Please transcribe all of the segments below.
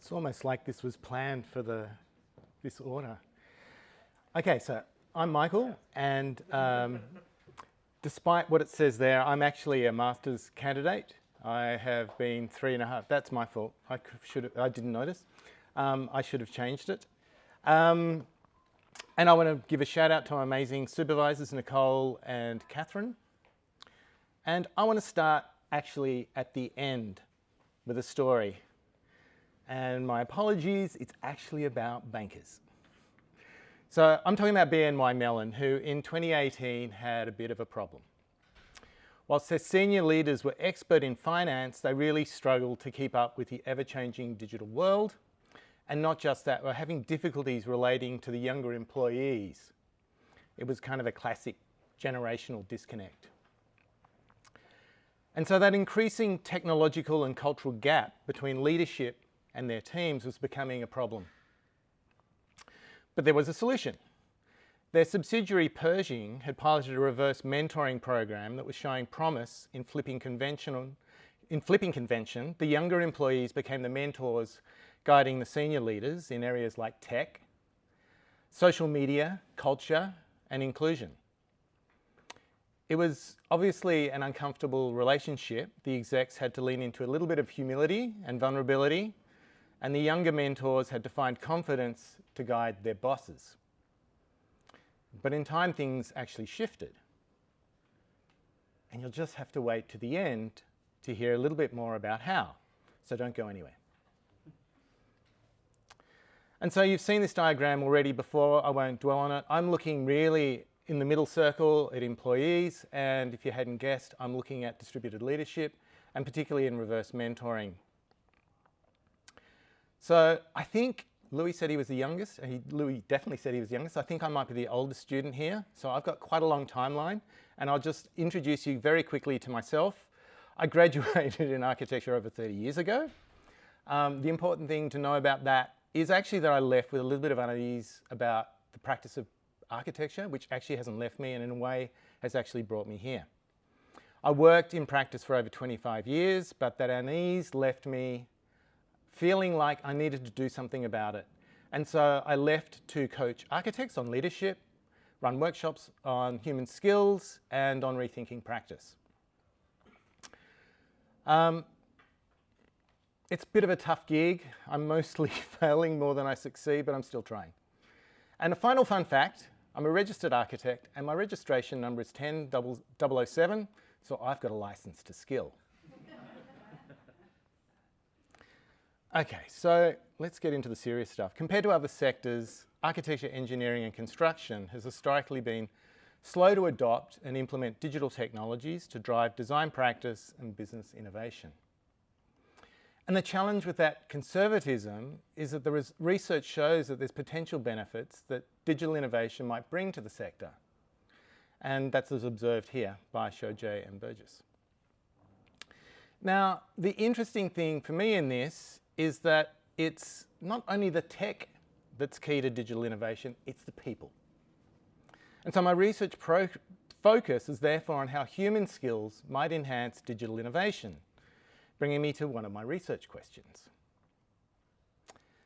It's almost like this was planned for this order. Okay, so I'm Michael, and despite what it says there, I'm actually a master's candidate. I have been 3.5. That's my fault. I didn't notice. I should have changed it. And I want to give a shout out to my amazing supervisors, Nicole and Catherine. And I want to start actually at the end with a story. And my apologies, it's actually about bankers. So I'm talking about BNY Mellon, who in 2018 had a bit of a problem. Whilst their senior leaders were expert in finance, they really struggled to keep up with the ever-changing digital world. And not just that, were having difficulties relating to the younger employees. It was kind of a classic generational disconnect. And so that increasing technological and cultural gap between leadership and their teams was becoming a problem. But there was a solution. Their subsidiary Pershing had piloted a reverse mentoring program that was showing promise in flipping convention. The younger employees became the mentors guiding the senior leaders in areas like tech, social media, culture, and inclusion. It was obviously an uncomfortable relationship. The execs had to lean into a little bit of humility and vulnerability, and the younger mentors had to find confidence to guide their bosses. But in time, things actually shifted. And you'll just have to wait to the end to hear a little bit more about how. So don't go anywhere. And so you've seen this diagram already before. I won't dwell on it. I'm looking really in the middle circle at employees. And if you hadn't guessed, I'm looking at distributed leadership, and particularly in reverse mentoring. So I think Louis said he was the youngest. Louis definitely said he was the youngest. I think I might be the oldest student here. So I've got quite a long timeline. And I'll just introduce you very quickly to myself. I graduated in architecture over 30 years ago. The important thing to know about that is actually that I left with a little bit of unease about the practice of architecture, which actually hasn't left me and in a way has actually brought me here. I worked in practice for over 25 years, but that unease left me feeling like I needed to do something about it. And so I left to coach architects on leadership, run workshops on human skills, and on rethinking practice. It's a bit of a tough gig. I'm mostly failing more than I succeed, but I'm still trying. And a final fun fact, I'm a registered architect, and my registration number is 10007, so I've got a license to skill. Okay, so let's get into the serious stuff. Compared to other sectors, architecture, engineering, and construction has historically been slow to adopt and implement digital technologies to drive design practice and business innovation. And the challenge with that conservatism is that the research shows that there's potential benefits that digital innovation might bring to the sector. And that's as observed here by Chauget and Burgess. Now, the interesting thing for me in this is that it's not only the tech that's key to digital innovation, it's the people. And so my research focus is therefore on how human skills might enhance digital innovation, bringing me to one of my research questions.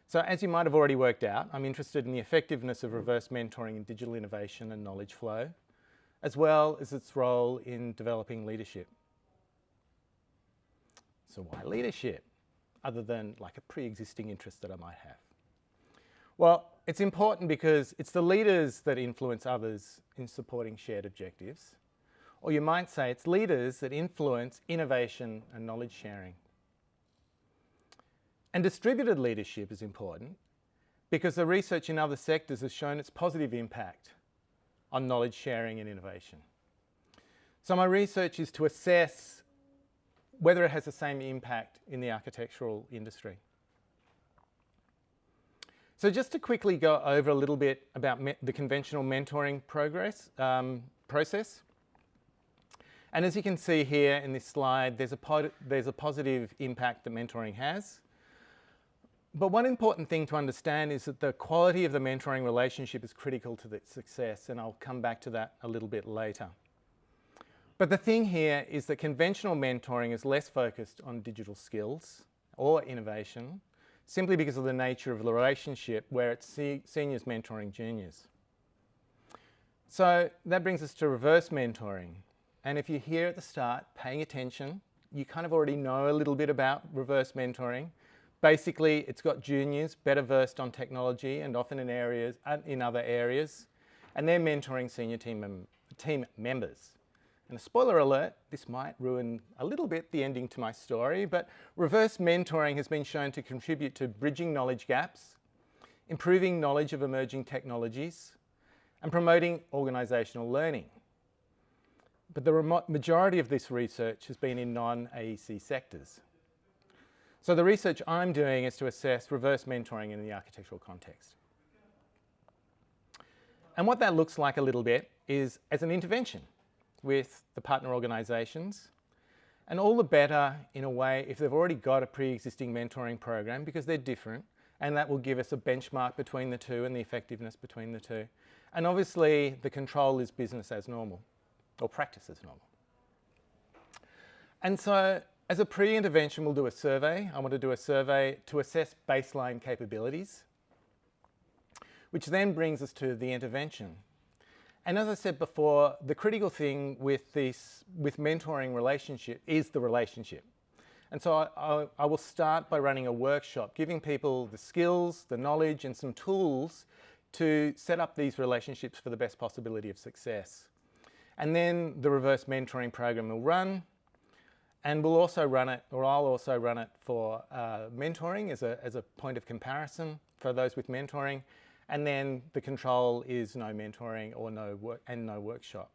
So as you might have already worked out, I'm interested in the effectiveness of reverse mentoring in digital innovation and knowledge flow, as well as its role in developing leadership. So why leadership, other than like a pre-existing interest that I might have? Well, it's important because it's the leaders that influence others in supporting shared objectives. Or you might say it's leaders that influence innovation and knowledge sharing. And distributed leadership is important because the research in other sectors has shown its positive impact on knowledge sharing and innovation. So my research is to assess whether it has the same impact in the architectural industry. So just to quickly go over a little bit about the conventional mentoring process. And as you can see here in this slide, there's a positive impact that mentoring has. But one important thing to understand is that the quality of the mentoring relationship is critical to its success, and I'll come back to that a little bit later. But the thing here is that conventional mentoring is less focused on digital skills or innovation, simply because of the nature of the relationship where it's seniors mentoring juniors. So that brings us to reverse mentoring. And if you're here at the start paying attention, you kind of already know a little bit about reverse mentoring. Basically, it's got juniors better versed on technology and often in other areas, and they're mentoring senior team members. And a spoiler alert, this might ruin a little bit the ending to my story, but reverse mentoring has been shown to contribute to bridging knowledge gaps, improving knowledge of emerging technologies, and promoting organisational learning. But the majority of this research has been in non-AEC sectors. So the research I'm doing is to assess reverse mentoring in the architectural context. And what that looks like a little bit is as an intervention with the partner organisations, and all the better in a way if they've already got a pre-existing mentoring program, because they're different, and that will give us a benchmark between the two and the effectiveness between the two. And obviously the control is business as normal, or practice as normal. And so as a pre-intervention, we'll do a survey. I want to do a survey to assess baseline capabilities, which then brings us to the intervention. And as I said before, the critical thing with mentoring relationship is the relationship. And so I will start by running a workshop, giving people the skills, the knowledge, and some tools to set up these relationships for the best possibility of success. And then the reverse mentoring program will run, and we'll also run it, or I'll also run it for mentoring as a point of comparison for those with mentoring. And then the control is no mentoring or no workshop.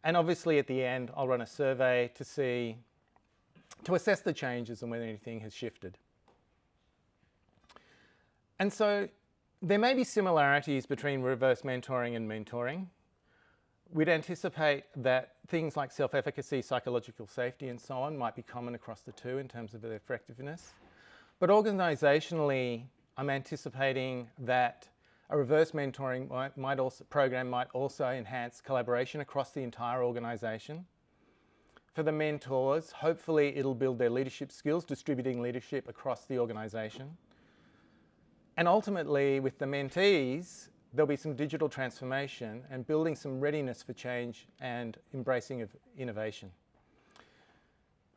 And obviously at the end, I'll run a survey to assess the changes and whether anything has shifted. And so there may be similarities between reverse mentoring and mentoring. We'd anticipate that things like self-efficacy, psychological safety, and so on might be common across the two in terms of their effectiveness. But organisationally, I'm anticipating that a reverse mentoring program might also enhance collaboration across the entire organisation. For the mentors, hopefully it'll build their leadership skills, distributing leadership across the organisation. And ultimately, with the mentees, there'll be some digital transformation and building some readiness for change and embracing of innovation.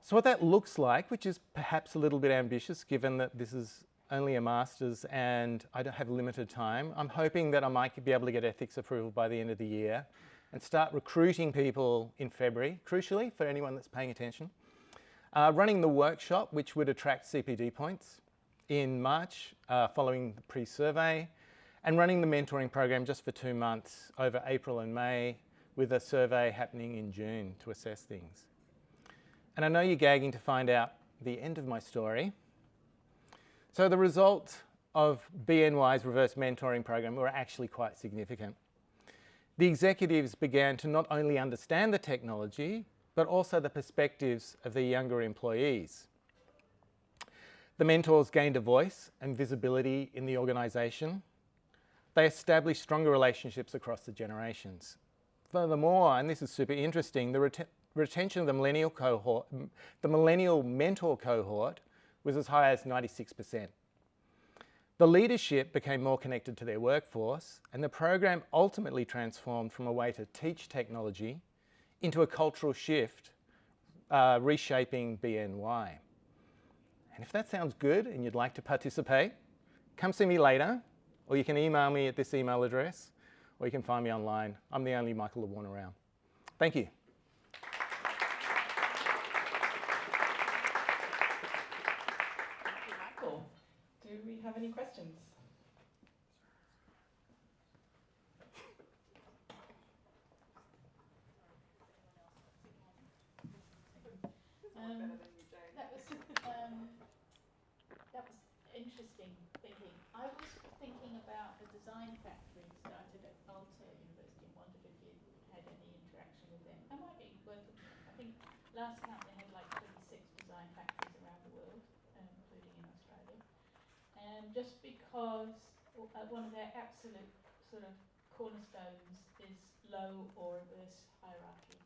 So what that looks like, which is perhaps a little bit ambitious given that this is only a master's and I don't have limited time, I'm hoping that I might be able to get ethics approval by the end of the year and start recruiting people in February, crucially for anyone that's paying attention. Running the workshop, which would attract CPD points in March following the pre-survey, and running the mentoring program just for 2 months over April and May with a survey happening in June to assess things. And I know you're gagging to find out the end of my story. So the results of BNY's reverse mentoring program were actually quite significant. The executives began to not only understand the technology, but also the perspectives of their younger employees. The mentors gained a voice and visibility in the organisation. They established stronger relationships across the generations. Furthermore, and this is super interesting, the retention of the millennial mentor cohort was as high as 96%. The leadership became more connected to their workforce, and the program ultimately transformed from a way to teach technology into a cultural shift, reshaping BNY. And if that sounds good and you'd like to participate, come see me later, or you can email me at this email address, or you can find me online. I'm the only Michael Lewarne around. Thank you. Do we have any questions? That was interesting thinking. I was thinking about a design factory started at Alta University and wondered if you had any interaction with them. That might be worth looking at. I think last count they had like 26 design factories around the world, including in Australia. Just because one of their absolute sort of cornerstones is low or reverse hierarchy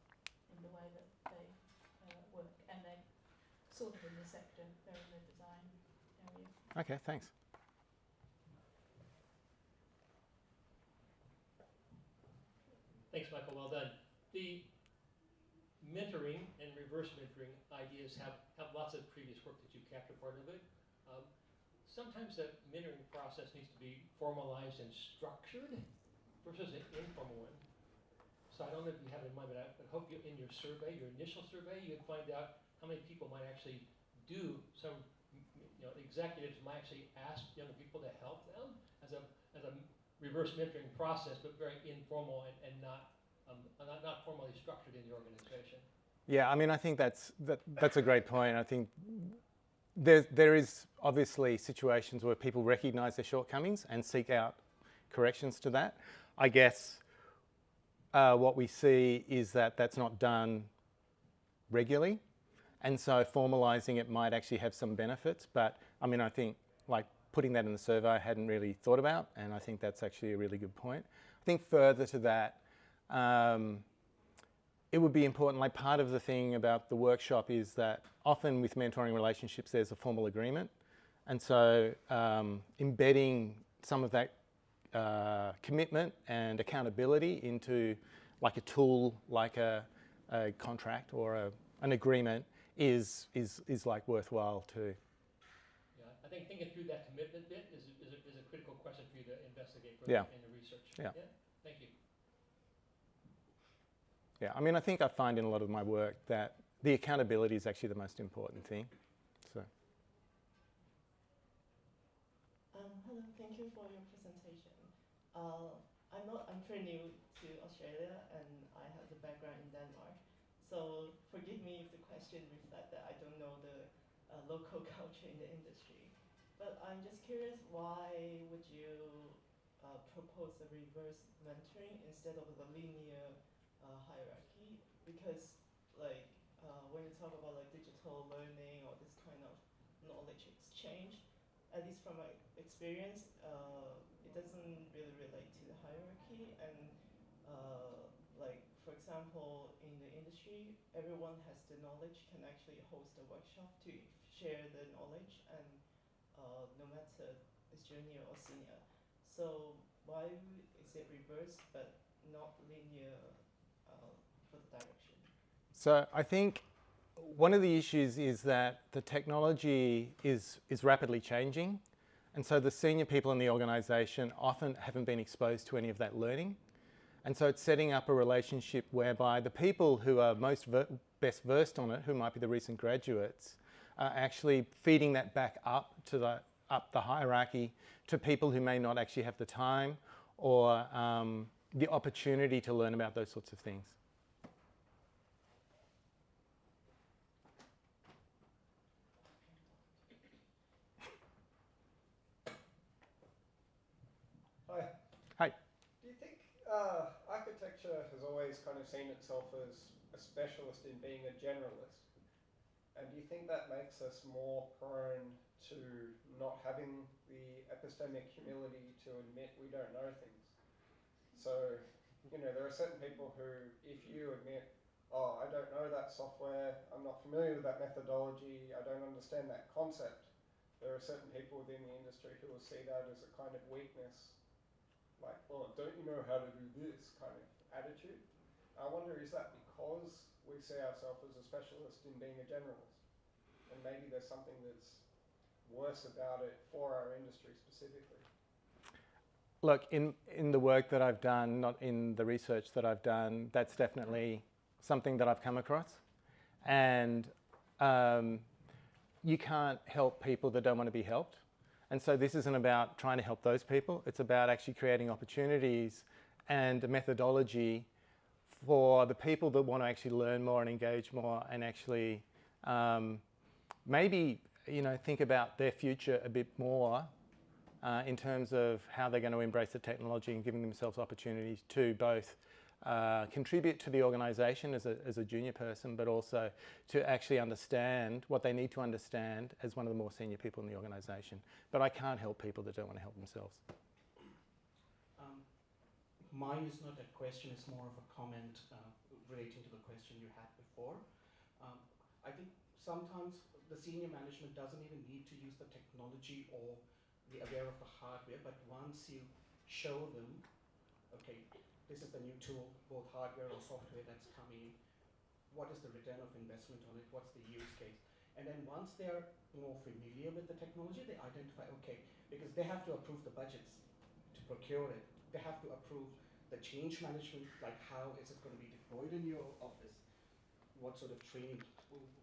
in the way that they work, and they sort of in the sector, they're in the design area. Okay, thanks. Thanks, Michael. Well done. The mentoring and reverse mentoring ideas have lots of previous work that you've captured part of it. Sometimes the mentoring process needs to be formalized and structured versus an informal one. So I don't know if you have it in mind, but I hope you, in your survey, your initial survey, you'd find out how many people might actually do some, executives might actually ask younger people to help them as a reverse mentoring process, but very informal and not formally structured in the organization. Yeah, I mean, I think that's a great point. I think there is obviously situations where people recognise their shortcomings and seek out corrections to that. I guess what we see is that that's not done regularly, and so formalising it might actually have some benefits. But I mean, I think like putting that in the survey I hadn't really thought about, and I think that's actually a really good point. I think further to that, it would be important, like part of the thing about the workshop is that often with mentoring relationships there's a formal agreement, and so embedding some of that commitment and accountability into like a tool, like a contract or an agreement is like worthwhile too. Yeah, I think thinking through that commitment bit is a critical question for you to investigate Yeah. in the research. Yeah. Thank you. Yeah, I mean, I think I find in a lot of my work that the accountability is actually the most important thing. So. Hello, thank you for your presentation. I'm pretty new to Australia and I have the background in Denmark. So forgive me if the question reflects that I don't know the local culture in the industry. But I'm just curious, why would you propose a reverse mentoring instead of the linear hierarchy? Because like when you talk about like digital learning or this kind of knowledge exchange, at least from my experience, it doesn't really relate to the hierarchy. And like, for example, in the industry, everyone has the knowledge, can actually host a workshop to share the knowledge, and no matter it's junior or senior. So why is it reversed but not linear for the direction? So I think one of the issues is that the technology is rapidly changing, and so the senior people in the organisation often haven't been exposed to any of that learning, and so it's setting up a relationship whereby the people who are best versed on it, who might be the recent graduates, are actually feeding that back up the hierarchy to people who may not actually have the time or the opportunity to learn about those sorts of things. Hi. Hi. Do you think architecture has always kind of seen itself as a specialist in being a generalist? And do you think that makes us more prone to not having the epistemic humility to admit we don't know things? So, there are certain people who, if you admit, oh, I don't know that software, I'm not familiar with that methodology, I don't understand that concept, there are certain people within the industry who will see that as a kind of weakness. Like, oh, don't you know how to do this kind of attitude? I wonder, is that because we see ourselves as a specialist in being a generalist? And maybe there's something that's worse about it for our industry specifically. Look, in the work that I've done, not in the research that I've done, that's definitely something that I've come across. And you can't help people that don't want to be helped. And so this isn't about trying to help those people. It's about actually creating opportunities and a methodology for the people that want to actually learn more and engage more and actually maybe think about their future a bit more in terms of how they're going to embrace the technology and giving themselves opportunities to both contribute to the organisation as a junior person, but also to actually understand what they need to understand as one of the more senior people in the organisation. But I can't help people that don't want to help themselves. Mine is not a question, it's more of a comment relating to the question you had before. I think sometimes the senior management doesn't even need to use the technology or be aware of the hardware, but once you show them, okay, this is the new tool, both hardware or software that's coming in, what is the return of investment on it, what's the use case? And then once they're more familiar with the technology, they identify, okay, because they have to approve the budgets to procure it. They have to approve the change management, like how is it going to be deployed in your office, what sort of training,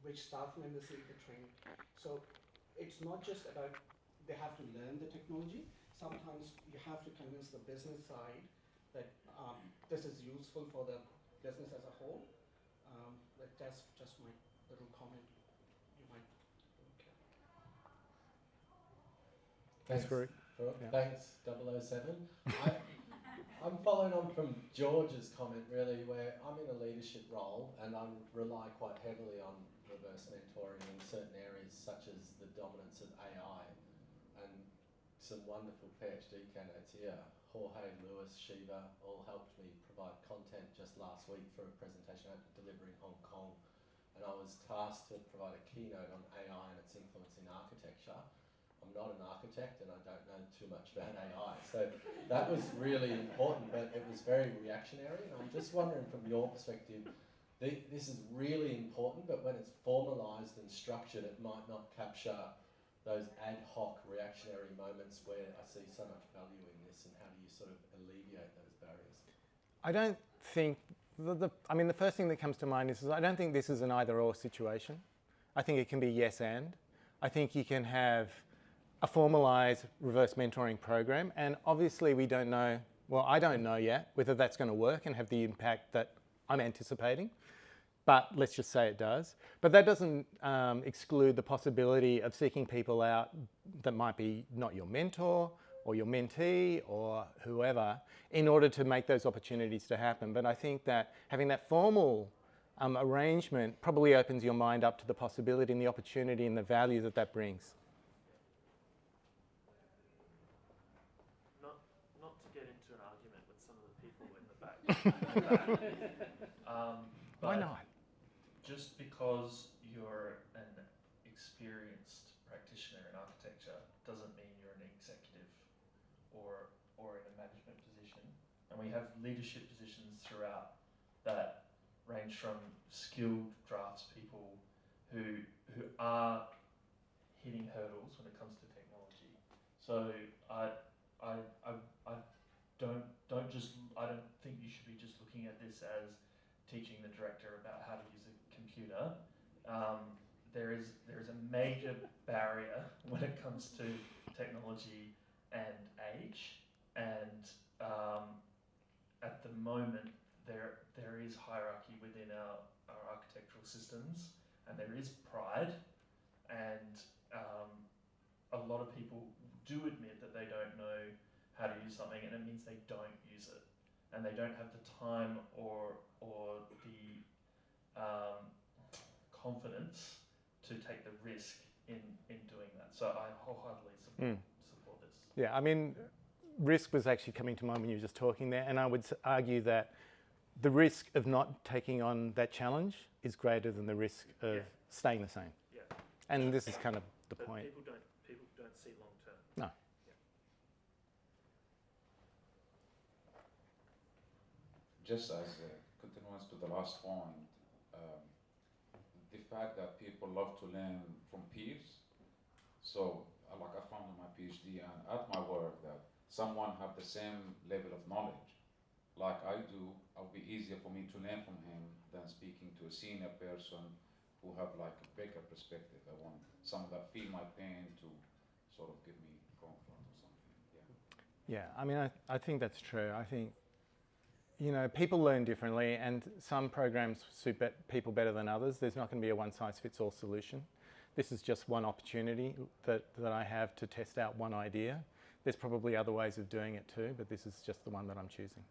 which staff members need the training. So it's not just about they have to learn the technology. Sometimes you have to convince the business side that this is useful for the business as a whole. But that's just my little comment. You might look at. Thanks, Farouk. Yeah. Thanks, 007. I'm following on from George's comment, really, where I'm in a leadership role and I rely quite heavily on reverse mentoring in certain areas, such as the dominance of AI. And some wonderful PhD candidates here, Jorge, Lewis, Shiva, all helped me provide content just last week for a presentation I had to deliver in Hong Kong. And I was tasked to provide a keynote on AI and its influence in architecture. I'm not an architect and I don't know too much about AI. So that was really important, but it was very reactionary. And I'm just wondering from your perspective, this is really important, but when it's formalised and structured, it might not capture those ad hoc reactionary moments where I see so much value in this, and how do you sort of alleviate those barriers? I don't think, I mean, the first thing that comes to mind is I don't think this is an either-or situation. I think it can be yes and. I think you can have a formalised reverse mentoring program, and obviously we don't know, well, I don't know yet whether that's going to work and have the impact that I'm anticipating. But let's just say it does. But that doesn't exclude the possibility of seeking people out that might be not your mentor or your mentee or whoever in order to make those opportunities to happen. But I think that having that formal arrangement probably opens your mind up to the possibility and the opportunity and the value that that brings. Not to get into an argument with some of the people in the back. Why not? Just because you're an experienced practitioner in architecture doesn't mean you're an executive or in a management position. And we have leadership positions throughout that range from skilled draftspeople who are hitting hurdles when it comes to technology. So I don't think you should be just looking at this as teaching the director about how to use a computer. There is a major barrier when it comes to technology and age, and at the moment there is hierarchy within our architectural systems, and there is pride, and a lot of people do admit that they don't know how to use something, and it means they don't use it, and they don't have the time or the confidence to take the risk in doing that. So I wholeheartedly support this. Yeah, I mean, risk was actually coming to mind when you were just talking there, and I would argue that the risk of not taking on that challenge is greater than the risk of staying the same. Yeah. And this is kind of the But point. people don't see long term. No. Just as a continuance to the last point, the fact that people love to learn from peers. So, like I found in my PhD and at my work that someone have the same level of knowledge like I do, it'll be easier for me to learn from him than speaking to a senior person who have like a bigger perspective. I want someone that feel my pain to sort of give me comfort or something. Yeah, I mean, I think that's true. I think, you know, people learn differently, and some programs suit people better than others. There's not going to be a one-size-fits-all solution. This is just one opportunity that I have to test out one idea. There's probably other ways of doing it too, but this is just the one that I'm choosing.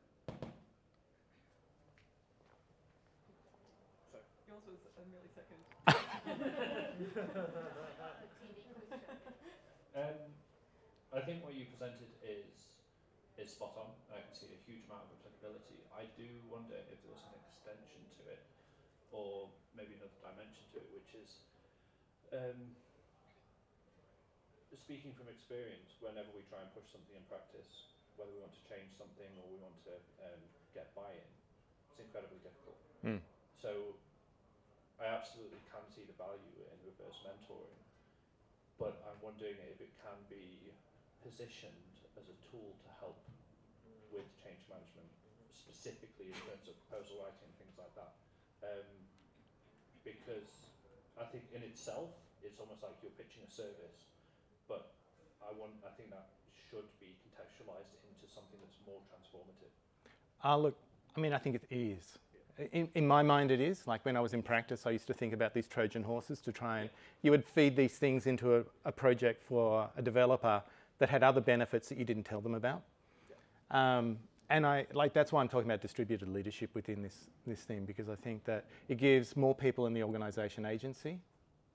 Yours was a millisecond. I think what you presented is spot on. I can see a huge amount of applicability. I do wonder if there was an extension to it, or maybe another dimension to it, which is speaking from experience, whenever we try and push something in practice, whether we want to change something or we want to get buy-in, it's incredibly difficult. Mm. So I absolutely can see the value in reverse mentoring, but I'm wondering if it can be positioned as a tool to help with change management, specifically in terms of proposal writing and things like that. Because I think in itself, it's almost like you're pitching a service, but I think that should be contextualized into something that's more transformative. Look, I mean, I think it is. In my mind, it is. Like when I was in practice, I used to think about these Trojan horses to try and, you would feed these things into a project for a developer that had other benefits that you didn't tell them about. And that's why I'm talking about distributed leadership within this thing, because I think that it gives more people in the organisation agency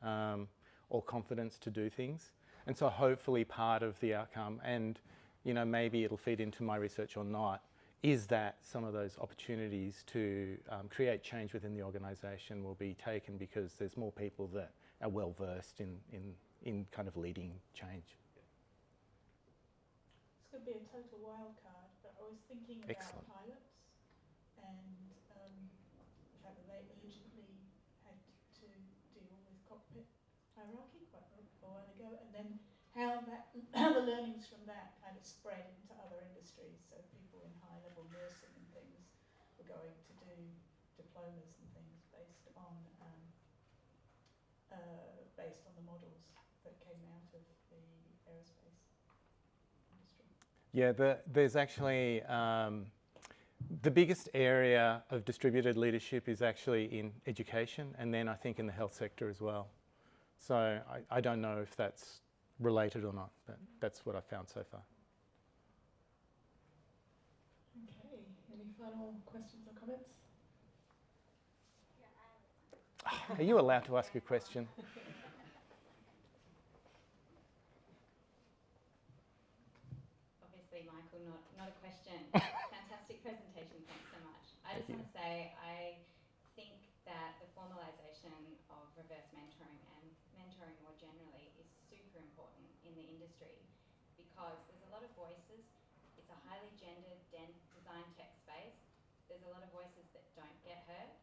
or confidence to do things. And so hopefully part of the outcome, and maybe it'll feed into my research or not, is that some of those opportunities to create change within the organisation will be taken because there's more people that are well versed in kind of leading change. This could be a total wild card, but I was thinking about pilots and the fact that they urgently had to deal with cockpit hierarchy quite a while ago, and then how the learnings from that kind of spread into other industries. So people in high-level nursing and things were going to do diplomas and things based on the models that came out of the aerospace industry. Yeah, there's actually the biggest area of distributed leadership is actually in education, and then I think in the health sector as well. So I don't know if that's related or not, but that's what I've found so far. Okay, any final questions or comments? Are you allowed to ask a question? Obviously, Michael, not a question. Fantastic presentation, thanks so much. I just want to say I think that the formalisation of reverse mentoring and mentoring more generally is super important in the industry because there's a lot of voices. It's a highly gendered design tech space. There's a lot of voices that don't get heard,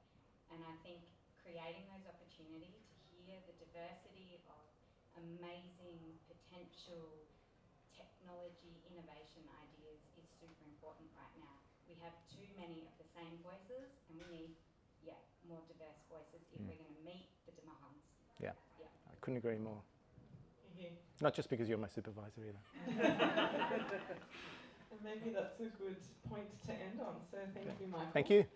and I think creating those opportunities to hear the diversity of amazing potential technology innovation ideas is super important right now. We have too many of the same voices, and we need more diverse voices if we're going to meet the demands. Yeah, I couldn't agree more. Not just because you're my supervisor either. And maybe that's a good point to end on. So thank you, Michael. Thank you.